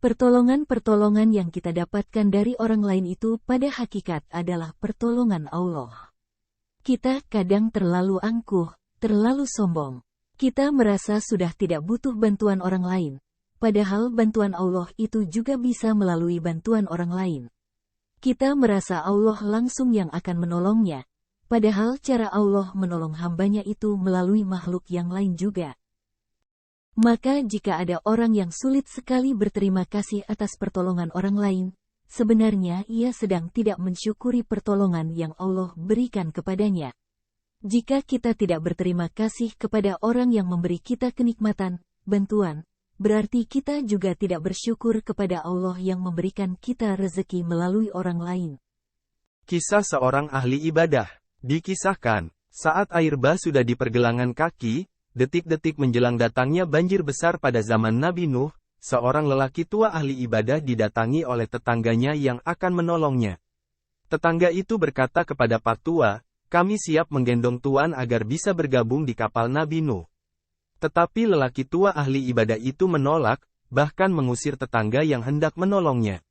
Pertolongan-pertolongan yang kita dapatkan dari orang lain itu pada hakikat adalah pertolongan Allah. Kita kadang terlalu angkuh, terlalu sombong. Kita merasa sudah tidak butuh bantuan orang lain, padahal bantuan Allah itu juga bisa melalui bantuan orang lain. Kita merasa Allah langsung yang akan menolongnya, padahal cara Allah menolong hambanya itu melalui makhluk yang lain juga. Maka jika ada orang yang sulit sekali berterima kasih atas pertolongan orang lain, sebenarnya ia sedang tidak mensyukuri pertolongan yang Allah berikan kepadanya. Jika kita tidak berterima kasih kepada orang yang memberi kita kenikmatan, bantuan, berarti kita juga tidak bersyukur kepada Allah yang memberikan kita rezeki melalui orang lain. Kisah seorang ahli ibadah. Dikisahkan, saat air bah sudah di pergelangan kaki, detik-detik menjelang datangnya banjir besar pada zaman Nabi Nuh, seorang lelaki tua ahli ibadah didatangi oleh tetangganya yang akan menolongnya. Tetangga itu berkata kepada Pak Tua, "Kami siap menggendong Tuan agar bisa bergabung di kapal Nabi Nuh." Tetapi lelaki tua ahli ibadah itu menolak, bahkan mengusir tetangga yang hendak menolongnya.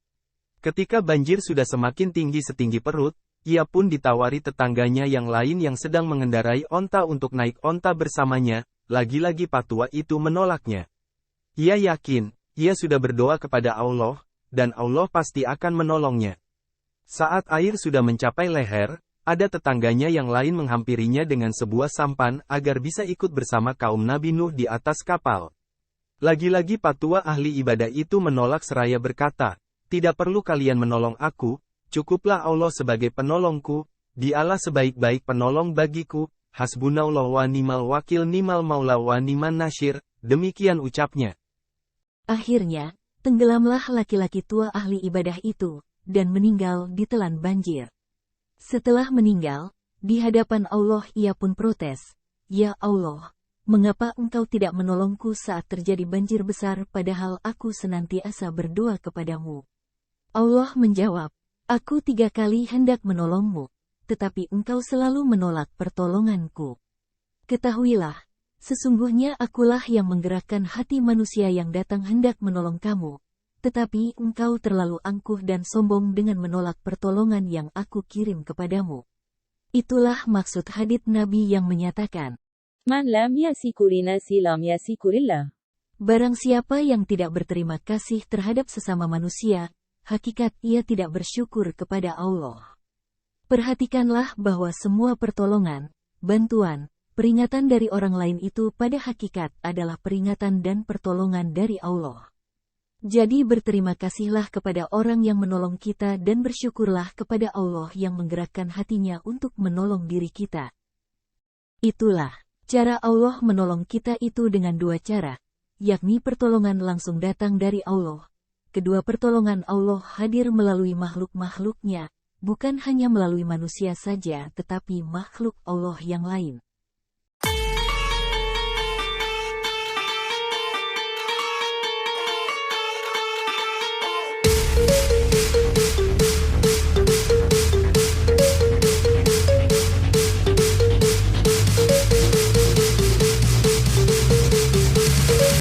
Ketika banjir sudah semakin tinggi setinggi perut, ia pun ditawari tetangganya yang lain yang sedang mengendarai onta untuk naik onta bersamanya. Lagi-lagi Pak Tua itu menolaknya. Ia yakin, ia sudah berdoa kepada Allah, dan Allah pasti akan menolongnya. Saat air sudah mencapai leher, ada tetangganya yang lain menghampirinya dengan sebuah sampan agar bisa ikut bersama kaum Nabi Nuh di atas kapal. Lagi-lagi Pak Tua ahli ibadah itu menolak seraya berkata, "Tidak perlu kalian menolong aku, cukuplah Allah sebagai penolongku, Dialah sebaik-baik penolong bagiku. Hasbunallah wa ni'mal wakil ni'mal maula wa ni'man nasyir," demikian ucapnya. Akhirnya, tenggelamlah laki-laki tua ahli ibadah itu, dan meninggal ditelan banjir. Setelah meninggal, di hadapan Allah ia pun protes, "Ya Allah, mengapa engkau tidak menolongku saat terjadi banjir besar padahal aku senantiasa berdoa kepadamu?" Allah menjawab, "Aku 3 kali hendak menolongmu, tetapi engkau selalu menolak pertolonganku. Ketahuilah, sesungguhnya akulah yang menggerakkan hati manusia yang datang hendak menolong kamu, tetapi engkau terlalu angkuh dan sombong dengan menolak pertolongan yang aku kirim kepadamu." Itulah maksud hadits Nabi yang menyatakan, Man lam yasikuri nasi lam yasikurillah. barang siapa yang tidak berterima kasih terhadap sesama manusia, hakikat ia tidak bersyukur kepada Allah. Perhatikanlah bahwa semua pertolongan, bantuan, peringatan dari orang lain itu pada hakikat adalah peringatan dan pertolongan dari Allah. Jadi berterima kasihlah kepada orang yang menolong kita dan bersyukurlah kepada Allah yang menggerakkan hatinya untuk menolong diri kita. Itulah cara Allah menolong kita itu dengan 2 cara, yakni pertolongan langsung datang dari Allah. Kedua pertolongan Allah hadir melalui makhluk-makhluknya, bukan hanya melalui manusia saja tetapi makhluk Allah yang lain.